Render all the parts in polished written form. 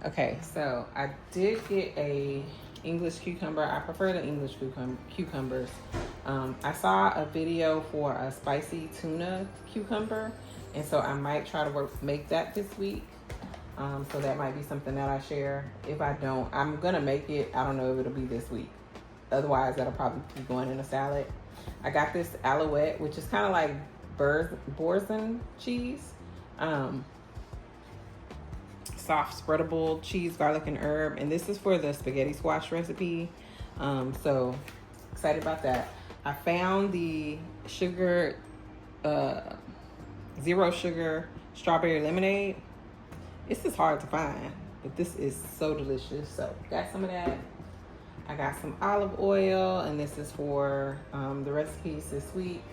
Okay, so I did get a English cucumber. I prefer the English cucumbers. I saw a video for a spicy tuna cucumber, and so I might try to make that this week. So that might be something that I share. If I don't, I'm gonna make it. I don't know if it'll be this week. Otherwise, that'll probably be going in a salad. I got this Alouette, which is kind of like Boursin cheese. Soft spreadable cheese, garlic, and herb. And this is for the spaghetti squash recipe. So excited about that. I found the sugar, zero sugar strawberry lemonade. This is hard to find, but this is so delicious. So got some of that. I got some olive oil, and this is for the recipes this week.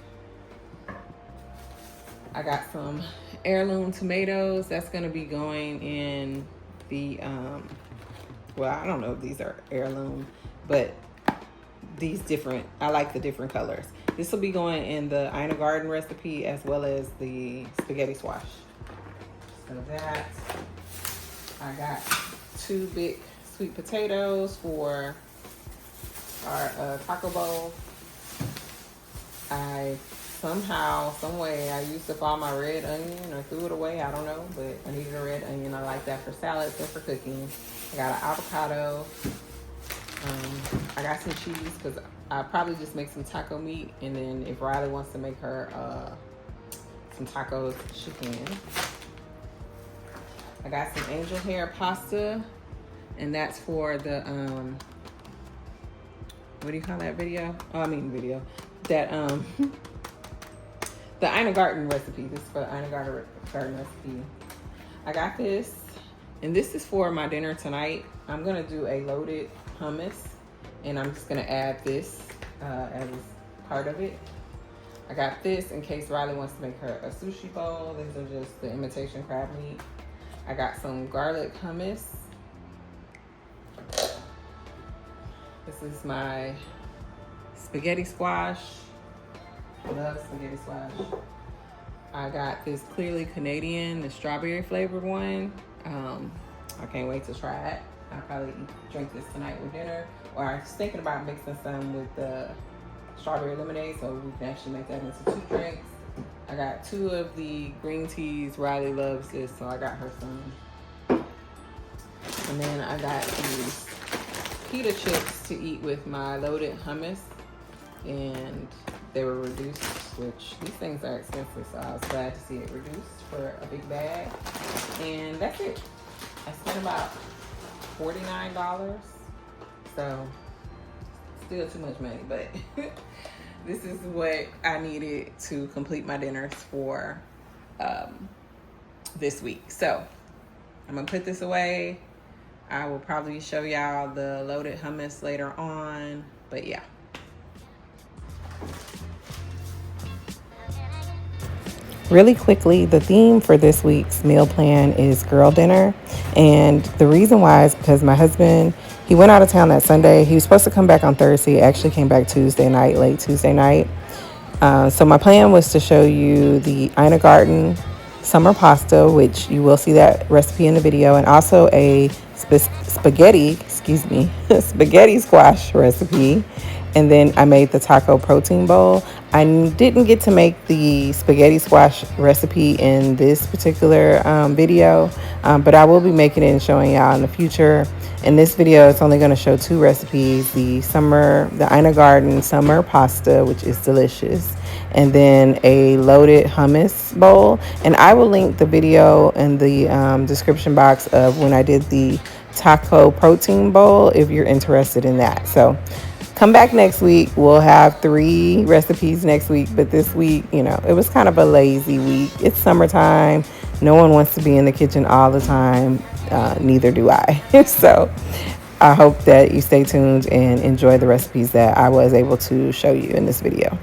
I got some heirloom tomatoes. That's going to be going in the, well, I don't know if these are heirloom, but these different, I like the different colors. This will be going in the Ina Garten recipe as well as the spaghetti squash. So that, I got 2 big sweet potatoes for our taco bowl. I somehow, some way, I used up all my red onion or threw it away. I don't know, but I needed a red onion. I like that for salads and for cooking. I got an avocado. I got some cheese because I'll probably just make some taco meat. And then if Riley wants to make her some tacos, she can. I got some angel hair pasta. And that's for the, what do you call that video? That, the Ina Garten recipe. This is for the Ina Garten recipe. I got this, and this is for my dinner tonight. I'm gonna do a loaded hummus, and I'm just gonna add this as part of it. I got this in case Riley wants to make her a sushi bowl. These are just the imitation crab meat. I got some garlic hummus. This is my spaghetti squash. I love spaghetti squash. I got this Clearly Canadian, the strawberry flavored one. I can't wait to try it. I'll probably drink this tonight with dinner. Or I was thinking about mixing some with the strawberry lemonade so we can actually make that into 2 drinks. I got 2 of the green teas. Riley loves this, so I got her some. And then I got these pita chips to eat with my loaded hummus. And they were reduced, which these things are expensive, so I was glad to see it reduced for a big bag. And that's it. I spent about $49, so still too much money, but this is what I needed to complete my dinners for this week. So I'm gonna put this away. I will probably show y'all the loaded hummus later on, but yeah. Really quickly, the theme for this week's meal plan is girl dinner. And the reason why is because my husband, he went out of town that Sunday. He was supposed to come back on Thursday. He actually came back Tuesday night, late Tuesday night. So my plan was to show you the Ina Garten summer pasta, which you will see that recipe in the video, and also a spaghetti squash recipe. And then I made the taco protein bowl. I didn't get to make the spaghetti squash recipe in this particular video, but I will be making it and showing y'all in the future. In this video, it's only going to show 2 recipes: the Ina Garten summer pasta, which is delicious, and then a loaded hummus bowl. And I will link the video in the description box of when I did the taco protein bowl if you're interested in that. So come back next week. We'll have 3 recipes next week, but this week, it was kind of a lazy week. It's summertime. No one wants to be in the kitchen all the time. Neither do I. So I hope that you stay tuned and enjoy the recipes that I was able to show you in this video.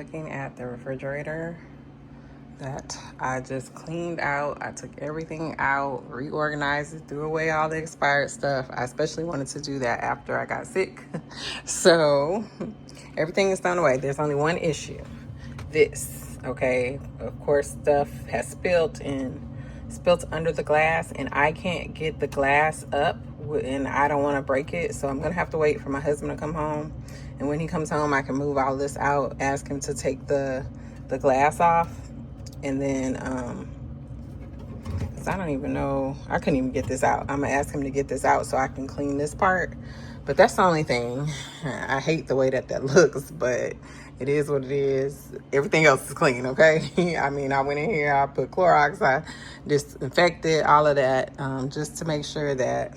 looking at the refrigerator that I just cleaned out. I took everything out, reorganized it, threw away all the expired stuff. I especially wanted to do that after I got sick. So everything is thrown away. There's only one issue. This, okay? Of course, stuff has spilt under the glass, and I can't get the glass up, and I don't want to break it, so I'm gonna have to wait for my husband to come home. And when he comes home, I can move all this out, ask him to take the glass off, and then 'cause I don't even know, I couldn't even get this out. I'm gonna ask him to get this out so I can clean this part. But that's the only thing. I hate the way that looks, but it is what it is. Everything else is clean, okay? I mean, I went in here, I put Clorox, I disinfected all of that, just to make sure that,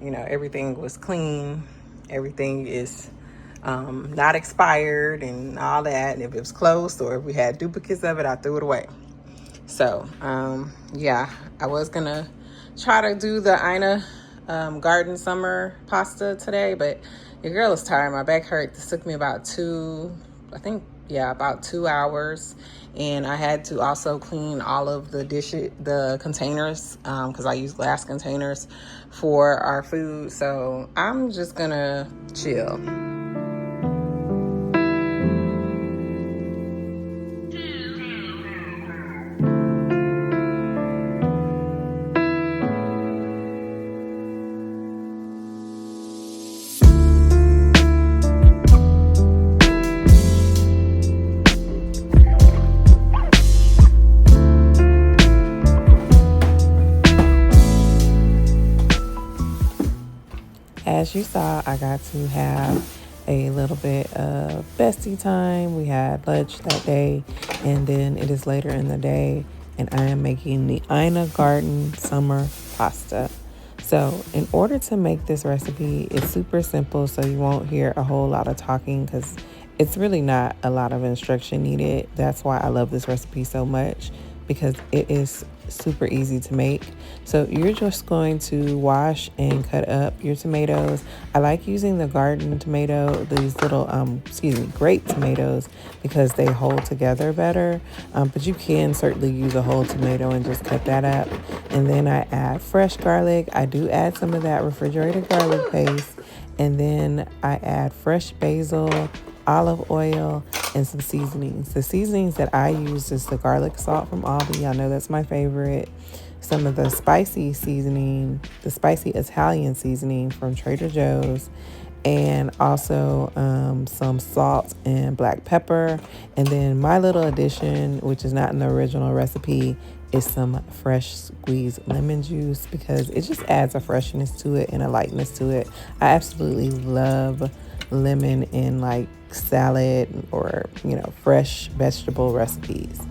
you know, everything was clean. Everything is not expired and all that. And if it was closed or if we had duplicates of it, I threw it away. So, yeah, I was gonna try to do the Ina garden summer pasta today, but your girl is tired. My back hurt. This took me about 2 hours. And I had to also clean all of the containers, because I use glass containers for our food. So I'm just gonna chill. As you saw, I got to have a little bit of bestie time. We had lunch that day, and then it is later in the day, and I am making the Ina Garden Summer Pasta. So in order to make this recipe, it's super simple, so you won't hear a whole lot of talking because it's really not a lot of instruction needed. That's why I love this recipe so much, because it is super easy to make. So you're just going to wash and cut up your tomatoes. I like using the garden tomato, these little grape tomatoes, because they hold together better, but you can certainly use a whole tomato and just cut that up. And then I add fresh garlic. I do add some of that refrigerated garlic paste, and then I add fresh basil, olive oil, and some seasonings. The seasonings that I use is the garlic salt from Aldi. I know that's my favorite. Some of the spicy seasoning, the spicy Italian seasoning from Trader Joe's, and also some salt and black pepper. And then my little addition, which is not in the original recipe, is some fresh squeezed lemon juice, because it just adds a freshness to it and a lightness to it. I absolutely love lemon in like salad or, you know, fresh vegetable recipes.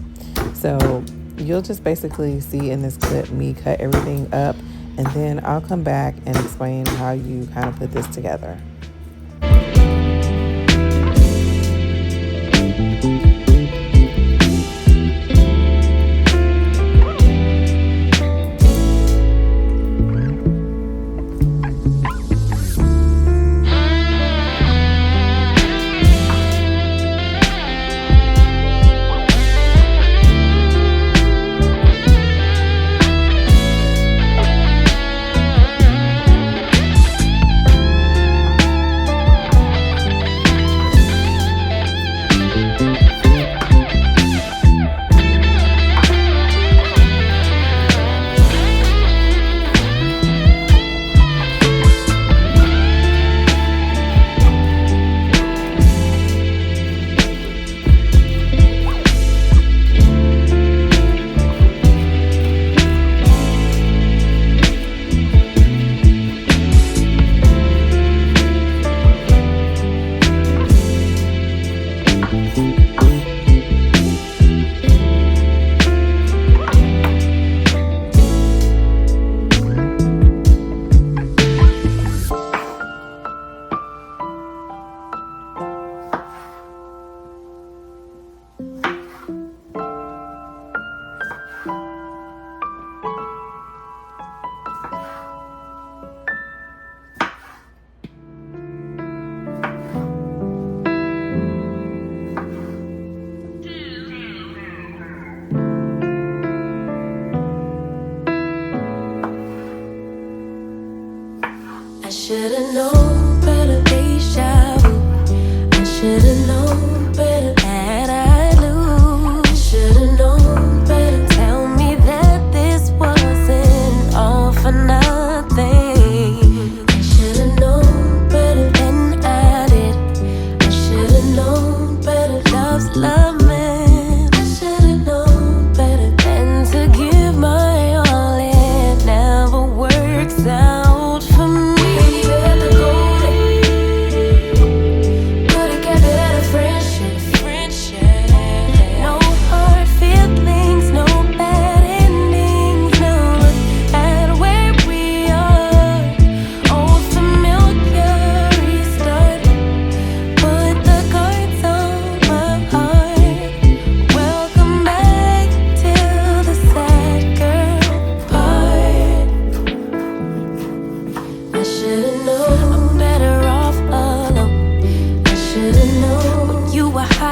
So you'll just basically see in this clip me cut everything up, and then I'll come back and explain how you kind of put this together.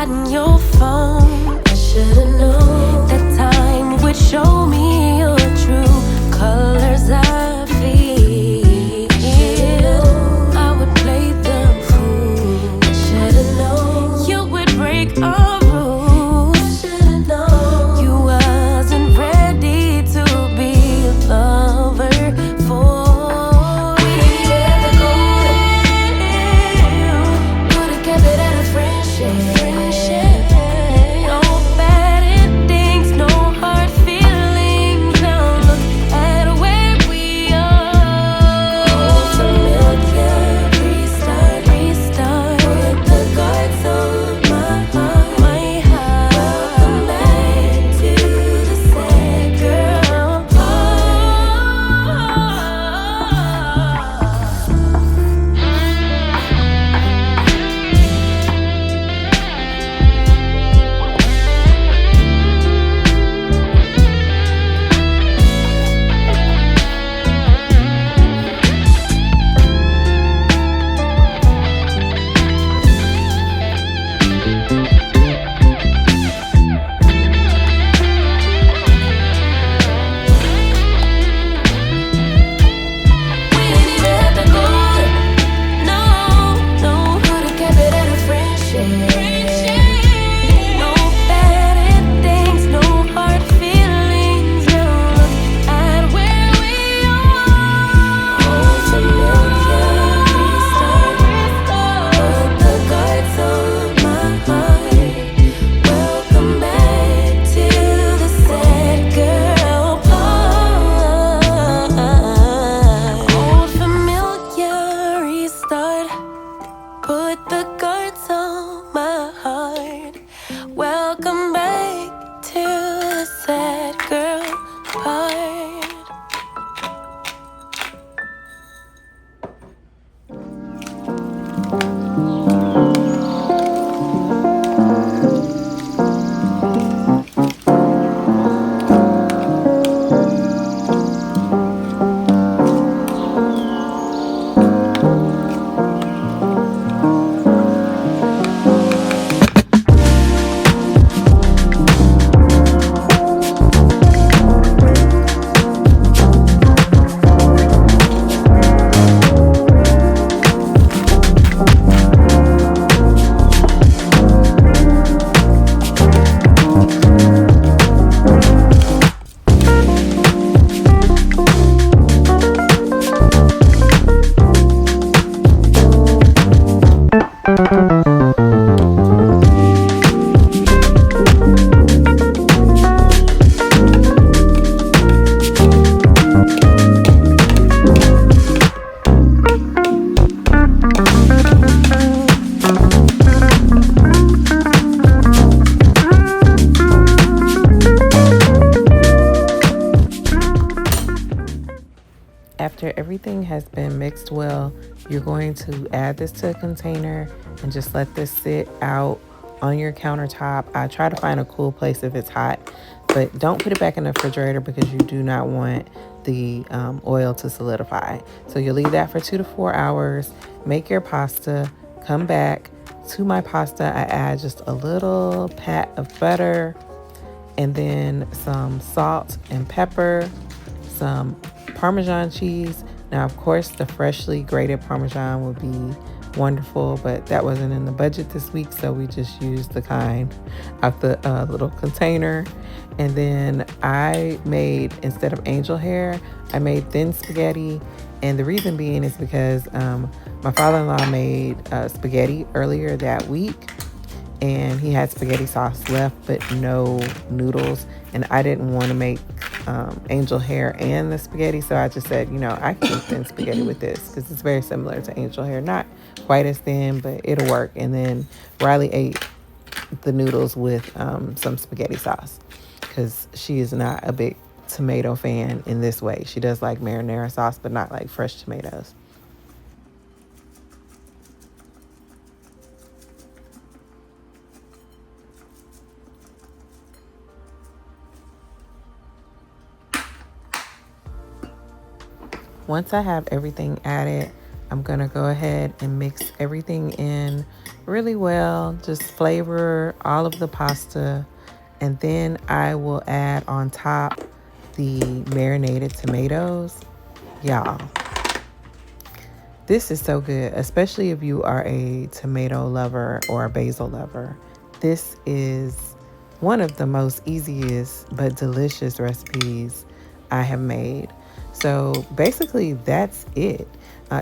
hiding your phone. I should've known that time would show me your true colors. I feel I would play them fool. I should've known you would break our rules. I should've known you wasn't ready to be a lover for. Welcome back to the sad girl part. After everything has been mixed well, you're going to add this to a container and just let this sit out on your countertop. I try to find a cool place if it's hot, but don't put it back in the refrigerator because you do not want the oil to solidify. So you'll leave that for 2 to 4 hours. Make your pasta. Come back. To my pasta, I add just a little pat of butter and then some salt and pepper, some Parmesan cheese. Now, of course, the freshly grated Parmesan would be wonderful, but that wasn't in the budget this week, so we just used the kind out the little container. And then I made, instead of angel hair, I made thin spaghetti. And the reason being is because my father-in-law made spaghetti earlier that week, and he had spaghetti sauce left but no noodles, and I didn't want to make angel hair and the spaghetti, so I just said, you know, I can eat thin spaghetti with this because it's very similar to angel hair, not quite as thin, but it'll work. And then Riley ate the noodles with some spaghetti sauce because she is not a big tomato fan in this way. She does like marinara sauce, but not like fresh tomatoes. Once I have everything added, I'm gonna go ahead and mix everything in really well, just flavor all of the pasta, and then I will add on top the marinated tomatoes. Y'all, this is so good, especially if you are a tomato lover or a basil lover. This is one of the most easiest but delicious recipes I have made. So basically, that's it.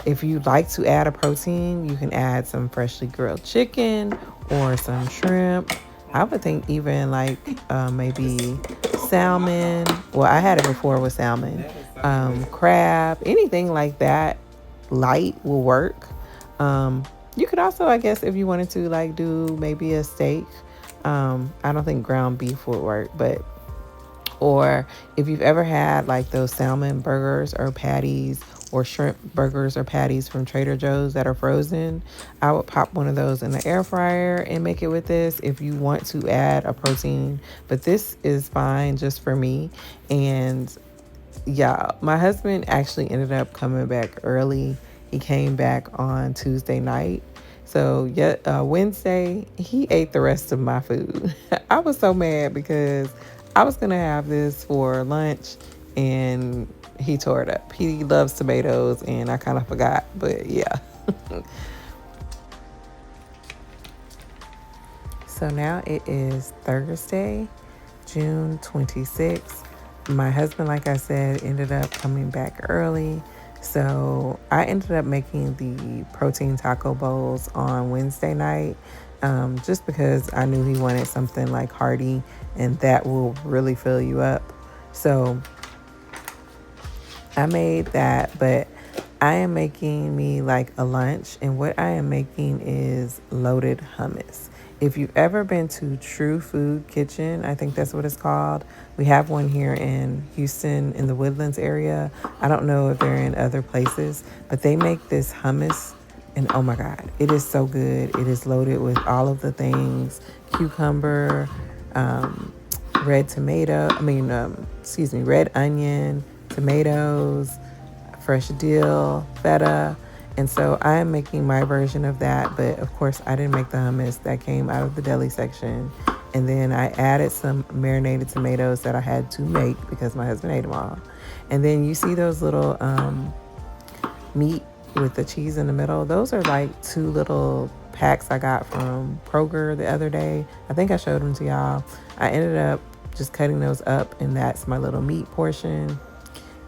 If you'd like to add a protein, you can add some freshly grilled chicken or some shrimp. I would think even like maybe salmon. Well, I had it before with salmon, crab, anything like that light will work. You could also, I guess, if you wanted to like do maybe a steak. I don't think ground beef would work, but or if you've ever had like those salmon burgers or patties or shrimp burgers or patties from Trader Joe's that are frozen, I would pop one of those in the air fryer and make it with this if you want to add a protein. But this is fine just for me. And yeah, my husband actually ended up coming back early. He came back on Tuesday night. So Wednesday, he ate the rest of my food. I was so mad because I was going to have this for lunch and he tore it up. He loves tomatoes and I kind of forgot, but yeah. So now it is Thursday, June 26th. My husband, like I said, ended up coming back early. So I ended up making the protein taco bowls on Wednesday night, just because I knew he wanted something like hearty and that will really fill you up. So I made that, but I am making me like a lunch, and what I am making is loaded hummus. If you've ever been to True Food Kitchen, I think that's what it's called. We have one here in Houston in the Woodlands area. I don't know if they're in other places, but they make this hummus and oh my God, it is so good. It is loaded with all of the things, cucumber, red onion, tomatoes, fresh dill, feta. And so I am making my version of that, but of course I didn't make the hummus that came out of the deli section. And then I added some marinated tomatoes that I had to make because my husband ate them all. And then you see those little meat with the cheese in the middle. Those are like 2 little packs I got from Kroger the other day. I think I showed them to y'all. I ended up just cutting those up, and that's my little meat portion.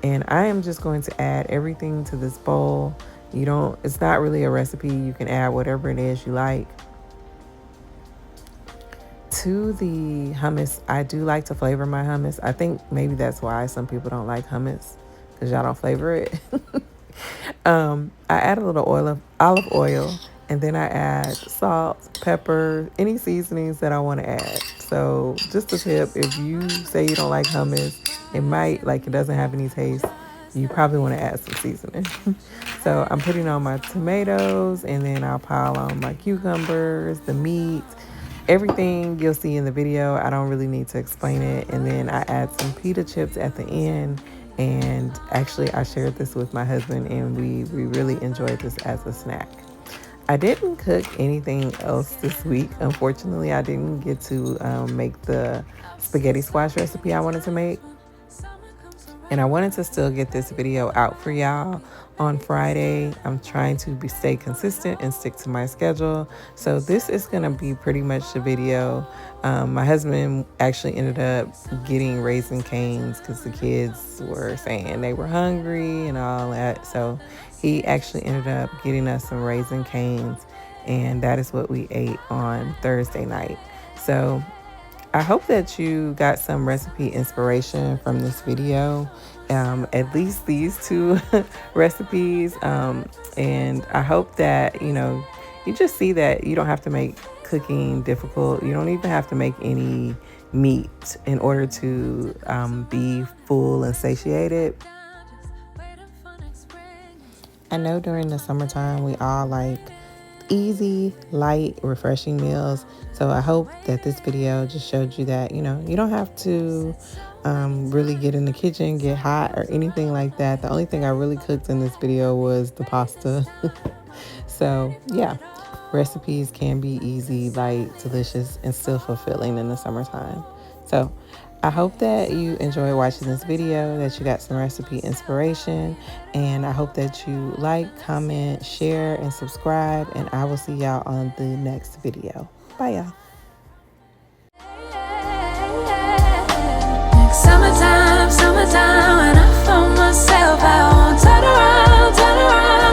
And I am just going to add everything to this bowl. It's not really a recipe. You can add whatever it is you like. To the hummus, I do like to flavor my hummus. I think maybe that's why some people don't like hummus, because y'all don't flavor it. I add a little olive oil, and then I add salt, pepper, any seasonings that I want to add. So just a tip, if you say you don't like hummus, it doesn't have any taste, you probably want to add some seasoning. So I'm putting on my tomatoes, and then I'll pile on my cucumbers, the meat, everything you'll see in the video. I don't really need to explain it. And then I add some pita chips at the end. And actually, I shared this with my husband, and we really enjoyed this as a snack. I didn't cook anything else this week. Unfortunately, I didn't get to make the spaghetti squash recipe I wanted to make. And I wanted to still get this video out for y'all on Friday. I'm trying to stay consistent and stick to my schedule. So this is going to be pretty much the video. My husband actually ended up getting Raising Cane's because the kids were saying they were hungry and all that. So he actually ended up getting us some Raising Cane's, and that is what we ate on Thursday night. So I hope that you got some recipe inspiration from this video, at least these 2 recipes. And I hope that, you just see that you don't have to make cooking difficult. You don't even have to make any meat in order to be full and satiated. I know during the summertime we all like easy, light, refreshing meals. So I hope that this video just showed you that, you know, you don't have to really get in the kitchen, get hot or anything like that. The only thing I really cooked in this video was the pasta. So yeah, recipes can be easy, light, delicious, and still fulfilling in the summertime. So I hope that you enjoy watching this video, that you got some recipe inspiration, and I hope that you like, comment, share, and subscribe, and I will see y'all on the next video. Bye, y'all. Summertime, summertime, when I found myself, I won't turn around,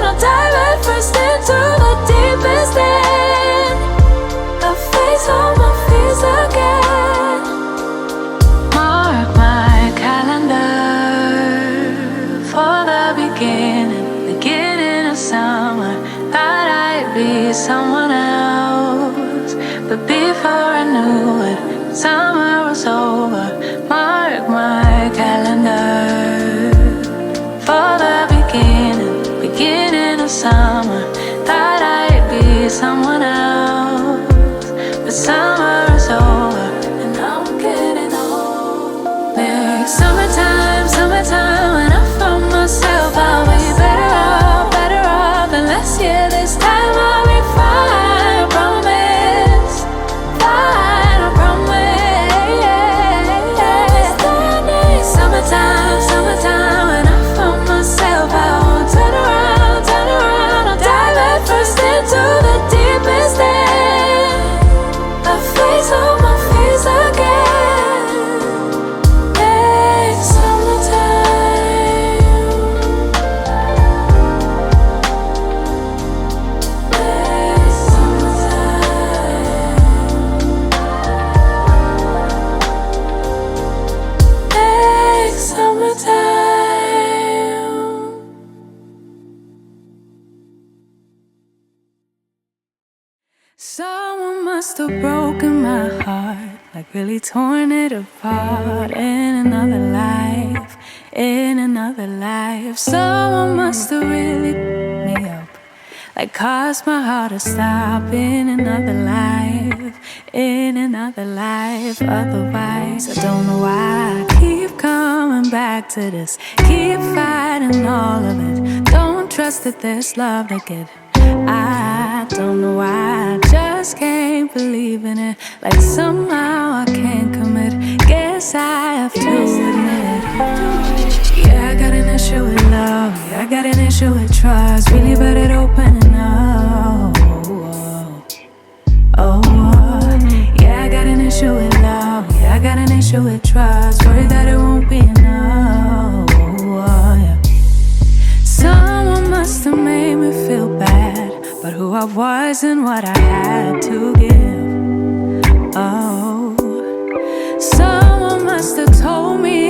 I'll dive head first into the deepest end. I'll face all my fears again. Mark my calendar for the beginning of summer. Thought I'd be someone else, but before I knew it, summer was over. Mark my calendar for the beginning of summer. Thought I'd be someone else, but summer is over and I'm getting old. Next summertime, summertime, when I found myself, I'll be better off than last year. This time I'll be fine, I promise. Fine, I promise. Summertime, summertime, when I found myself, I won't turn around, I'll dive head first into the deepest end. I'll face all my fears again. Next summertime, next summertime, summertime. Someone must have broken my heart, like really torn it apart. In another life, in another life. Someone must have really picked me up, like caused my heart to stop. In another life, in another life. Otherwise, I don't know why I keep coming back to this. Keep fighting all of it. Don't trust that there's love to get. I don't know why, I just can't believe in it. Like somehow I can't commit. Guess I have to admit. Yeah, I got an issue with love. Yeah, I got an issue with trust. Really bad at opening up. Yeah, I got an issue with love. Yeah, I got an issue with trust. Worried that it won't be enough. Yeah. Someone must have made me feel bad, but who I was and what I had to give. Oh, someone must have told me